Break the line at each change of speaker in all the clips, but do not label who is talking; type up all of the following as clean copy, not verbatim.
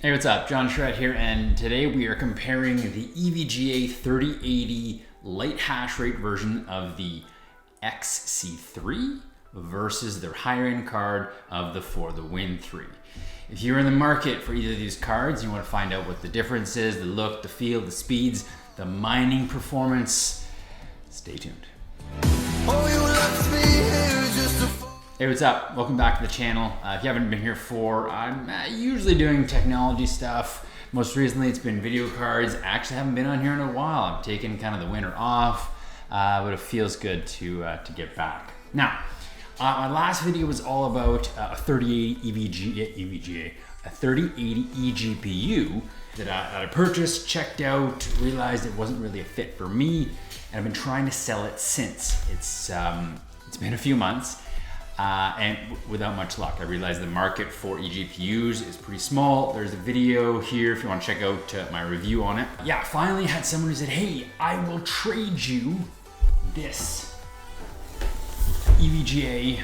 Hey, what's up? John Shred here, and today we are comparing the EVGA 3080 light hash rate version of the XC3 versus their higher end card of the For the Win 3. If you're in the market for either of these cards, you want to find out what the difference is, the look, the feel, the speeds, the mining performance, stay tuned. Hey, what's up? Welcome back to the channel. If you haven't been here before, I'm usually doing technology stuff. Most recently, it's been video cards. I actually haven't been on here in a while. I'm taking kind of the winter off, but it feels good to get back. Now, my last video was all about a 3080 EVGA, a 3080 eGPU that I purchased, checked out, realized it wasn't really a fit for me, and I've been trying to sell it since. It's been a few months. And without much luck. I realized the market for eGPUs is pretty small. There's a video here if you want to check out my review on it. Yeah, finally had someone who said, hey, I will trade you this EVGA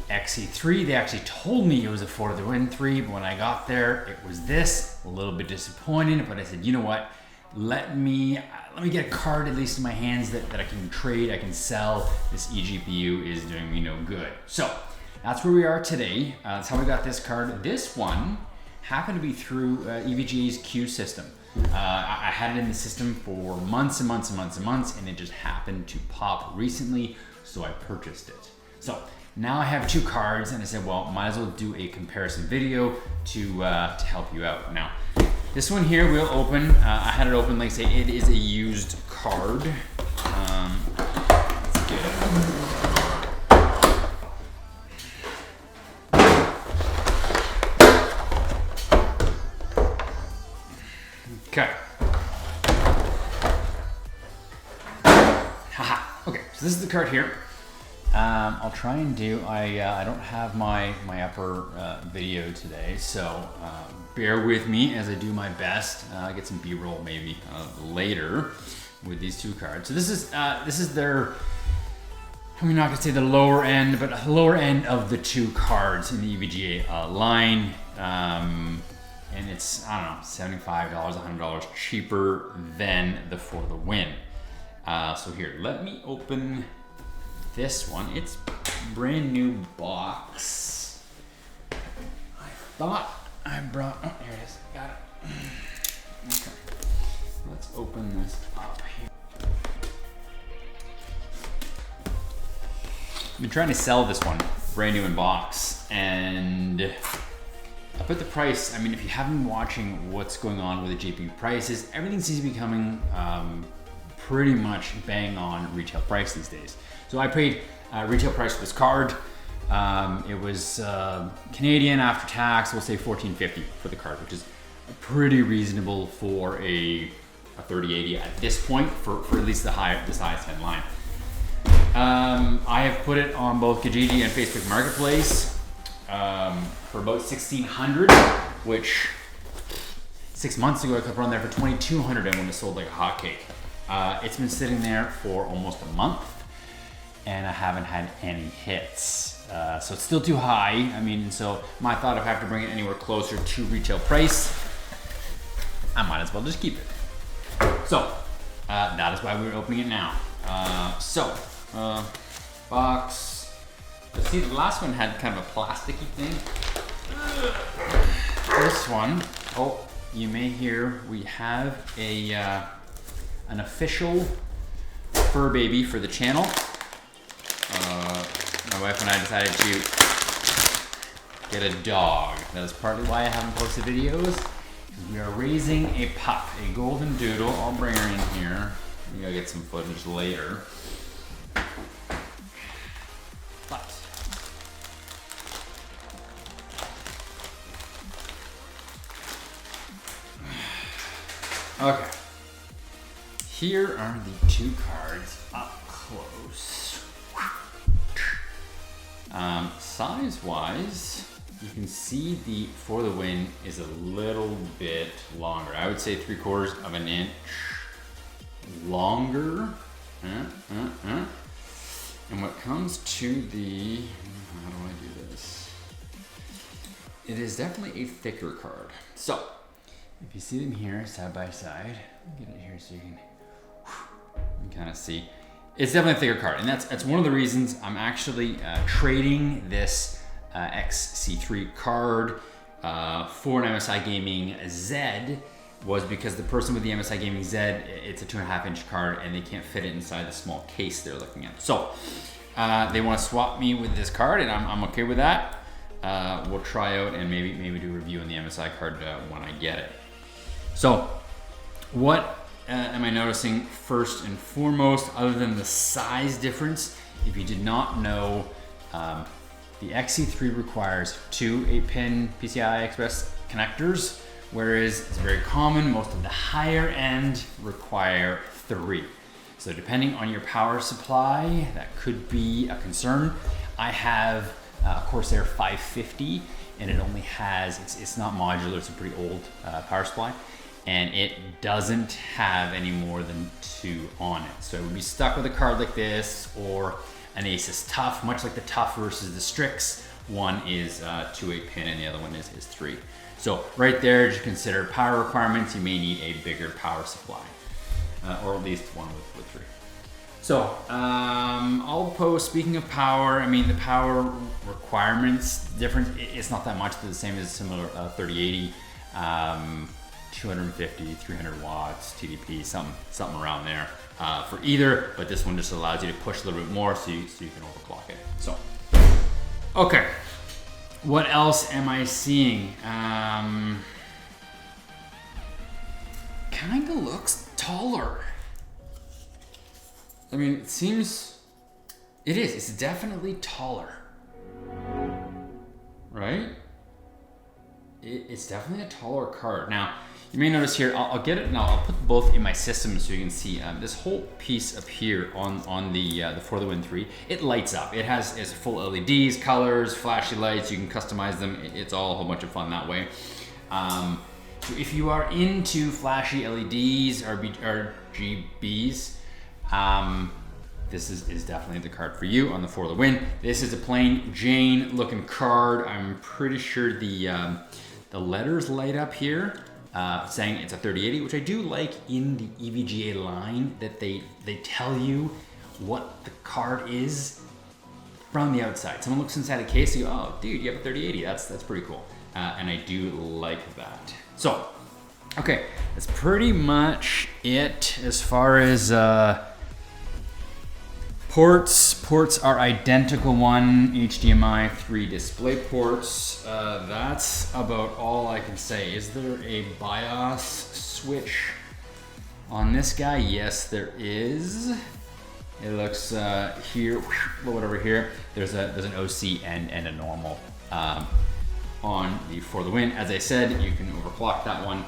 XC3. They actually told me it was a For the Win 3, but when I got there, it was this. A little bit disappointing, but I said, you know what? Let me get a card at least in my hands that I can trade, I can sell. This eGPU is doing me no good. So that's where we are today. That's how we got this card. This one happened to be through EVGA's queue system. I had it in the system for months and months and months and months, and it just happened to pop recently, so I purchased it. So now I have two cards, and I said, well, might as well do a comparison video to help you out. Now, this one here we'll open. I had it open, like I say, it is a used card. Let's get it. Okay. Haha. Okay, so this is the card here. I'll try and do, I don't have my upper video today, so bear with me as I do my best. I'll get some B-roll maybe later with these two cards. So this is their, I'm not gonna say the lower end, but lower end of the two cards in the EVGA line. And it's, I don't know, $75, $100 cheaper than the For the Win. So here, let me open this one. It's brand new box. I thought I brought, oh, here it is, got it. Okay, let's open this up here. I've been trying to sell this one brand new in box, and I put the price, I mean, if you haven't been watching what's going on with the GPU prices, everything seems to be coming pretty much bang on retail price these days. So I paid retail price for this card. It was Canadian after tax, we'll say $14.50 for the card, which is pretty reasonable for a 3080 at this point, for at least the highest end line. I have put it on both Kijiji and Facebook Marketplace for about $1,600, which 6 months ago I could put on there for $2,200 and when it sold like a hotcake. It's been sitting there for almost a month, and I haven't had any hits. So it's still too high. I mean, so my thought, if I have to bring it anywhere closer to retail price, I might as well just keep it. So that is why we're opening it now. Box. Let's see, the last one had kind of a plasticky thing. This one, oh, you may hear we have a an official fur baby for the channel. My wife and I decided to get a dog. That is partly why I haven't posted videos. We are raising a pup, a Goldendoodle. I'll bring her in here. Maybe I'll get some footage later. But okay. Here are the two cards up close. Size-wise, you can see the For the Win is a little bit longer. I would say 3/4 of an inch longer. And when it comes to the, how do I do this? it is definitely a thicker card. So if you see them here side by side, get it here so you can kind of see. It's definitely a thicker card, and that's one of the reasons I'm actually trading this XC3 card for an MSI Gaming Z, was because the person with the MSI Gaming Z, it's a 2.5-inch card and they can't fit it inside the small case they're looking at. So they want to swap me with this card, and I'm okay with that. We'll try out and maybe do a review on the MSI card when I get it. So what am I noticing first and foremost, other than the size difference? If you did not know, the XC3 requires 2 8-pin PCI Express connectors, whereas it's very common, most of the higher end require 3. So depending on your power supply, that could be a concern. I have Corsair 550, and it only has, it's not modular, it's a pretty old power supply, and it doesn't have any more than 2 on it. So it would be stuck with a card like this, or an Asus Tough, much like the Tough versus the Strix. One is 2 8-pin and the other one is 3. So right there, just consider power requirements. You may need a bigger power supply, or at least one with 3. So I'll post, speaking of power, I mean, the power requirements different. It's not that much, they're the same as a similar 3080, 250, 300 watts, TDP, something around there for either, but this one just allows you to push a little bit more so you can overclock it. So, okay, what else am I seeing? Kind of looks taller. I mean, it seems, it's definitely taller, right? It's definitely a taller card. Now, you may notice here, I'll get it now, I'll put both in my system so you can see this whole piece up here on the For the Win 3, it lights up. It has full LEDs, colors, flashy lights, you can customize them. It's all a whole bunch of fun that way. So if you are into flashy LEDs or RGBs, this is definitely the card for you on the For the Win. This is a plain Jane looking card. I'm pretty sure the letters light up here, saying it's a 3080, which I do like in the EVGA line, that they tell you what the card is from the outside. Someone looks inside a case and you go, oh dude, you have a 3080, that's pretty cool. And I do like that. So, okay, that's pretty much it as far as ports. Ports are identical, one HDMI, 3 display ports. That's about all I can say. Is there a BIOS switch on this guy? Yes, there is. It looks here, whatever here. There's an OC and a normal on the For the Win. As I said, you can overclock that one.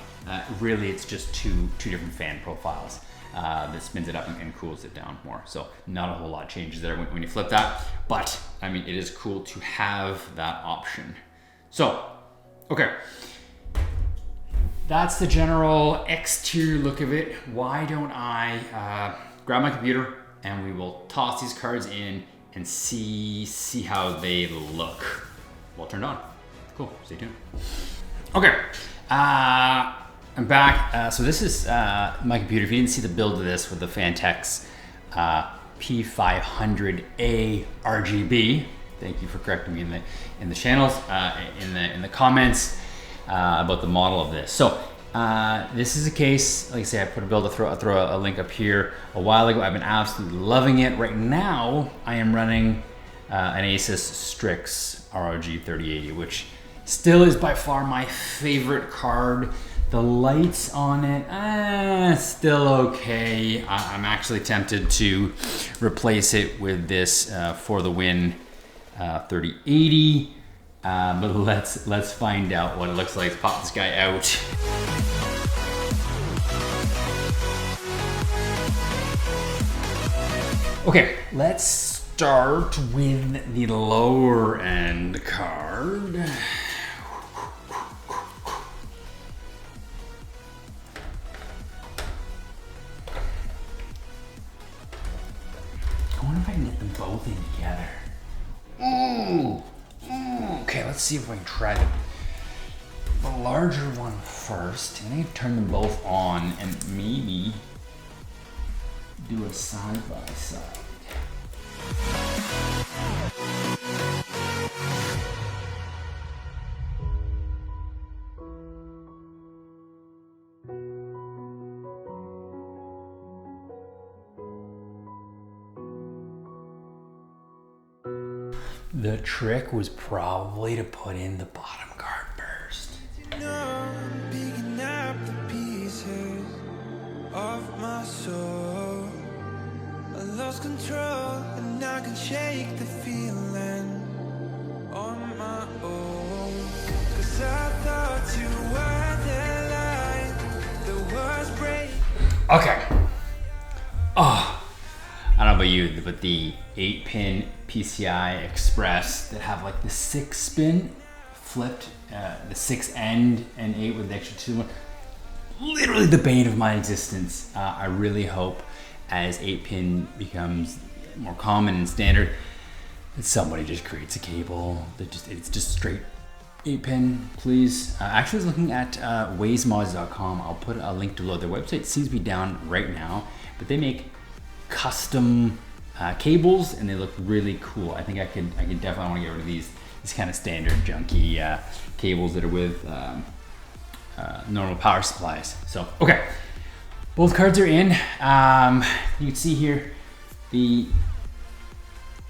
Really, it's just two different fan profiles that spins it up and cools it down more. So not a whole lot changes there when you flip that. But I mean, it is cool to have that option. So, okay. That's the general exterior look of it. Why don't I grab my computer and we will toss these cards in and see how they look. Well turned on. Cool, stay tuned. Okay, I'm back. So this is my computer. If you didn't see the build of this with the Fantex P500A RGB, thank you for correcting me in the channels, in the comments about the model of this. So this is a case, like I say, I put a build, I'll throw a link up here a while ago. I've been absolutely loving it. Right now, I am running an Asus Strix ROG 3080, which still is by far my favorite card. The lights on it, still okay. I'm actually tempted to replace it with this For the Win 3080. But let's find out what it looks like. Let's pop this guy out. Okay, let's start with the lower end card. I wonder if I can get them both in together. Okay, let's see if we can try them. larger one first. I'm gonna turn them both on and maybe do a side by side. The trick was probably to put in the bottom card first.
Picking up the pieces of my soul. I lost control and I can shake the feeling on my own. 'Cause I thought you were the light that was breaking.
Okay. Oh, I don't know about you, but the 8-pin PCI Express that have like the 6-spin flipped, the 6 end and 8 with the extra 2, literally the bane of my existence. I really hope as 8-pin becomes more common and standard that somebody just creates a cable that it's just straight 8-pin, please. Actually, I was looking at waysmods.com. I'll put a link below. Their website seems to be down right now, but they make custom cables and they look really cool. I think I can definitely want to get rid of these kind of standard junky cables that are with normal power supplies. So, okay, both cards are in. You can see here the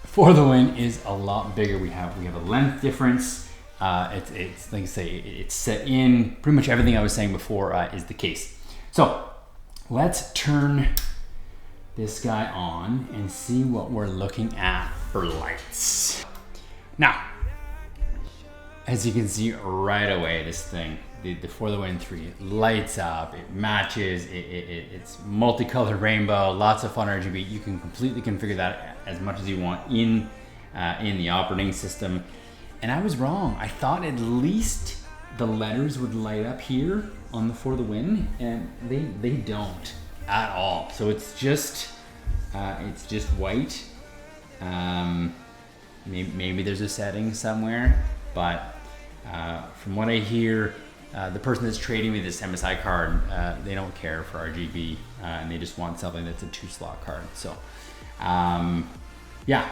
For the Win is a lot bigger. We have a length difference. It's like I say, it's set in. Pretty much everything I was saying before is the case. So let's turn this guy on and see what we're looking at for lights. Now, as you can see right away, this thing, the For the Win 3 lights up, it matches, it's multicolored rainbow, lots of fun RGB. You can completely configure that as much as you want in the operating system. And I was wrong. I thought at least the letters would light up here on the For the Win, and they don't at all. So it's just white. Maybe there's a setting somewhere, but from what I hear, the person that's trading me this MSI card, they don't care for RGB, and they just want something that's a 2-slot card. So yeah,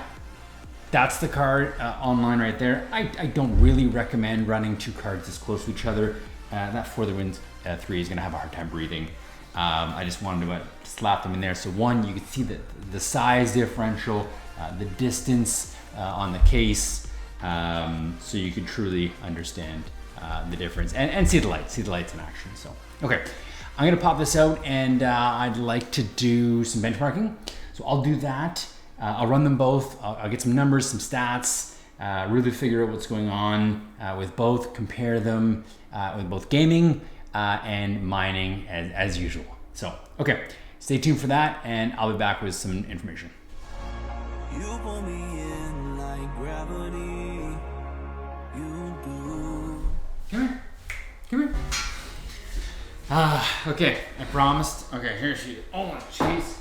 that's the card online right there. I don't really recommend running 2 cards this close to each other. That For the Win 3 is gonna have a hard time breathing. I just wanted to slap them in there. So one, you can see the size differential, the distance on the case, so you can truly understand the difference and see the lights in action. So, okay, I'm gonna pop this out and I'd like to do some benchmarking. So I'll do that. I'll run them both. I'll get some numbers, some stats, really figure out what's going on with both, compare them with both gaming and mining as usual. So, okay, stay tuned for that and I'll be back with some information.
You pull me in like gravity. You do.
Come here. Okay, I promised. Okay, here she is. Oh, jeez.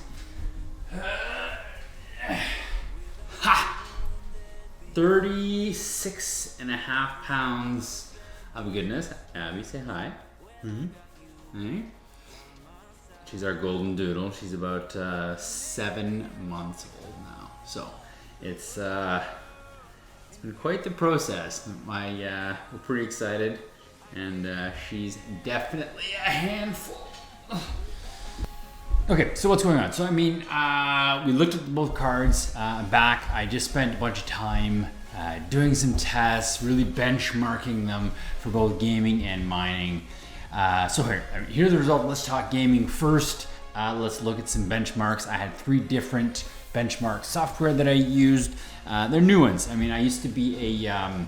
Ha! 36.5 pounds of goodness. Abby, say hi. Mm-hmm. She's our Goldendoodle. She's about 7 months old now. So it's been quite the process. We're pretty excited, and she's definitely a handful. Okay, so what's going on? So I mean, we looked at both cards back. I just spent a bunch of time doing some tests, really benchmarking them for both gaming and mining. So here's the result. Let's talk gaming first. Let's look at some benchmarks. I had 3 different benchmark software that I used. They're new ones. I mean, I used to be a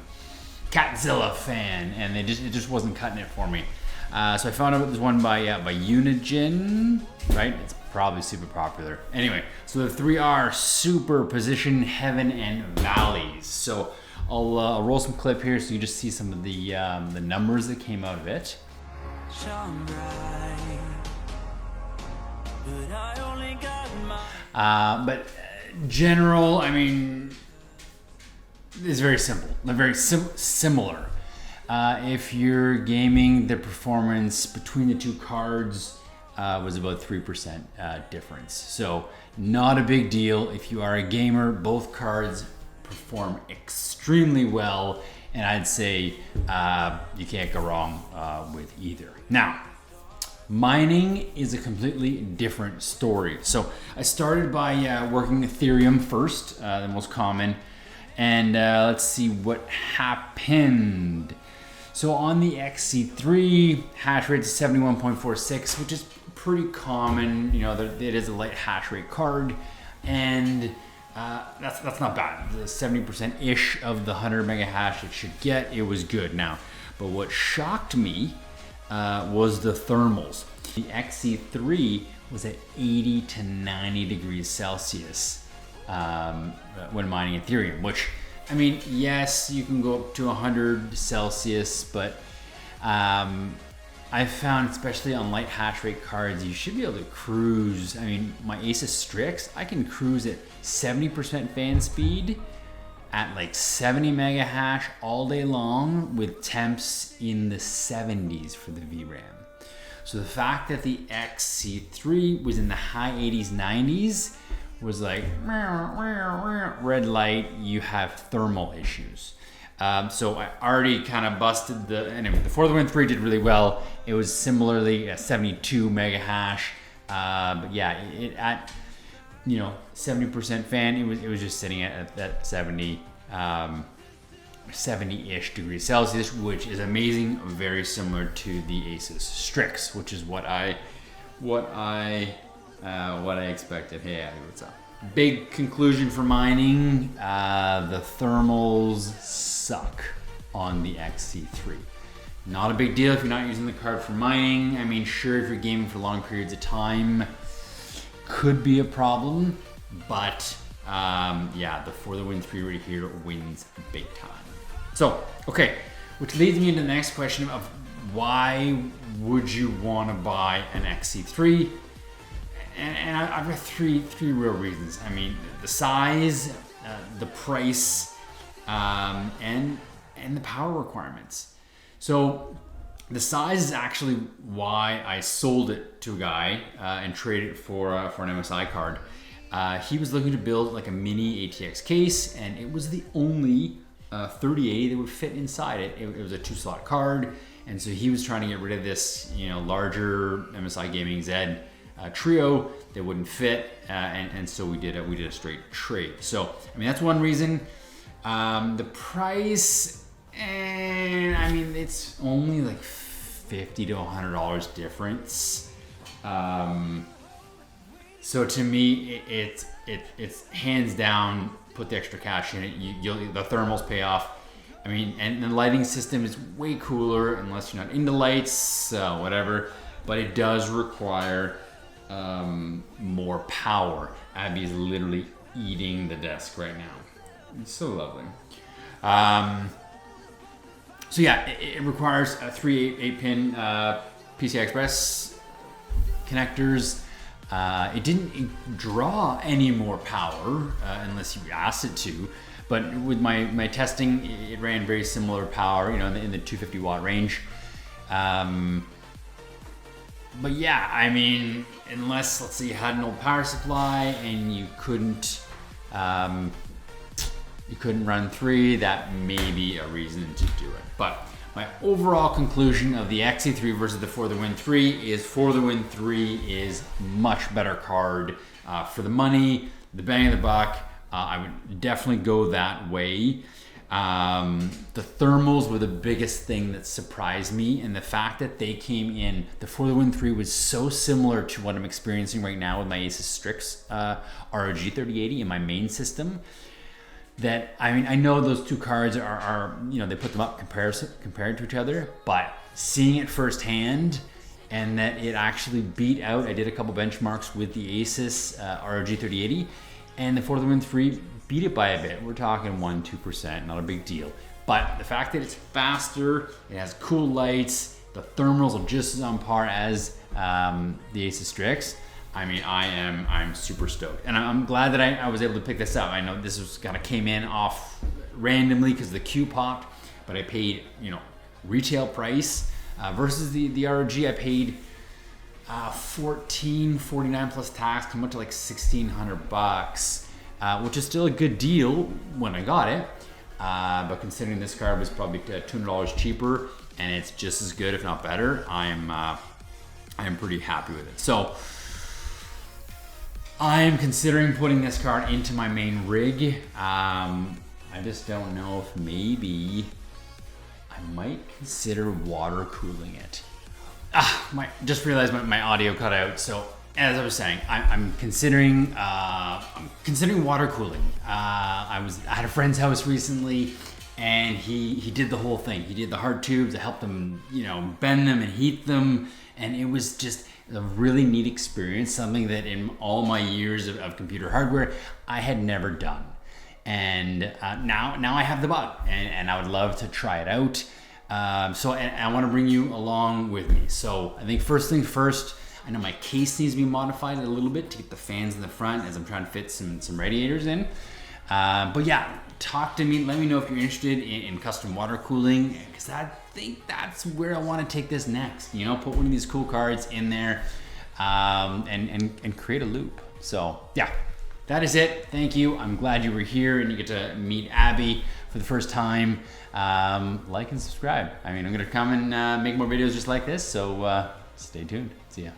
Catzilla fan, and it just wasn't cutting it for me. So I found out this one by Unigine, right? It's probably super popular. Anyway, so the 3 are Superposition, Heaven, and Valleys. So I'll roll some clip here so you just see some of the numbers that came out of it. But general, I mean, it's very simple. They're very similar. If you're gaming, the performance between the two cards was about 3% difference. So not a big deal. If you are a gamer, both cards perform extremely well, and I'd say you can't go wrong with either. Now, mining is a completely different story. So I started by working Ethereum first, the most common, and let's see what happened. So on the XC3, hash rate is 71.46, which is pretty common. You know, it is a light hash rate card, and that's not bad. The 70%-ish of the 100 mega hash it should get, it was good. Now, but what shocked me was the thermals. The XC3 was at 80 to 90 degrees Celsius when mining Ethereum, which, I mean, yes, you can go up to 100 Celsius, but I found, especially on light hash rate cards, you should be able to cruise. I mean, my Asus Strix, I can cruise at 70% fan speed at like 70 mega hash all day long with temps in the 70s for the VRAM. So the fact that the XC3 was in the high 80s, 90s was like, red light, you have thermal issues. So I already kind of busted anyway, the For the Win 3 did really well. It was similarly a 72 mega hash. But yeah, it at, 70% fan, it was just sitting at that 70-ish degrees Celsius, which is amazing, very similar to the Asus Strix, which is what I expected. Hey, Abby, what's up? Big conclusion for mining, the thermals suck on the XC3. Not a big deal if you're not using the card for mining. I mean, sure, if you're gaming for long periods of time, could be a problem, but yeah, the For the Win 3 right here wins big time. So, okay, which leads me into the next question of why would you want to buy an XC3? And I've got three real reasons. I mean, the size, the price, and the power requirements. So the size is actually why I sold it to a guy and traded it for an MSI card. He was looking to build like a mini ATX case, and it was the only 3080 that would fit inside it. It was a 2-slot card, and so he was trying to get rid of this, larger MSI Gaming Z Trio that wouldn't fit, and so we did a straight trade. So I mean, that's one reason. The price, and I mean, it's only like $50 to $100 difference. So to me, it's hands down, put the extra cash in it. The thermals pay off. I mean, and the lighting system is way cooler, unless you're not into lights, whatever. But it does require more power. Abby is literally eating the desk right now. It's so lovely. So yeah, it requires a 3 8-pin PCI Express connectors. It didn't draw any more power unless you asked it to, but with my testing, it ran very similar power, in the 250 watt range. But yeah, I mean, unless, let's say, you had an old power supply and you couldn't run 3, that may be a reason to do it. But my overall conclusion of the XC3 versus the For the Win 3 is For the Win 3 is much better card for the money, the bang of the buck. I would definitely go that way. The thermals were the biggest thing that surprised me, and the fact that they came in, the For the Win 3 was so similar to what I'm experiencing right now with my Asus Strix ROG 3080 in my main system, that, I mean, I know those two cards are they put them up compared to each other, but seeing it firsthand, and that it actually beat out, I did a couple benchmarks with the Asus ROG 3080, and the For the Win 3 beat it by a bit. We're talking 1-2%, not a big deal. But the fact that it's faster, it has cool lights, the thermals are just as on par as the Asus Strix. I mean, I'm super stoked, and I'm glad that I was able to pick this up. I know this was kind of came in off randomly because the queue popped, but I paid retail price versus the ROG. I paid $14.49 plus tax, came up to like $1,600, which is still a good deal when I got it. But considering this card was probably $200 cheaper and it's just as good, if not better, I'm pretty happy with it. So I'm considering putting this card into my main rig. I just don't know if maybe I might consider water cooling it. Just realized my audio cut out. So as I was saying, I'm considering water cooling. I had a friend's house recently, and he did the whole thing. He did the hard tubes. I helped him, bend them and heat them, and it was just a really neat experience. Something that in all my years of computer hardware I had never done. And now I have the bug, and I would love to try it out. So I want to bring you along with me. So I think first thing first, I know my case needs to be modified a little bit to get the fans in the front as I'm trying to fit some radiators in. But yeah, talk to me. Let me know if you're interested in custom water cooling, because I think that's where I want to take this next. Put one of these cool cards in there and create a loop. So yeah. That is it. Thank you. I'm glad you were here and you get to meet Abby for the first time. Like and subscribe. I'm going to come and make more videos just like this. So stay tuned. See ya.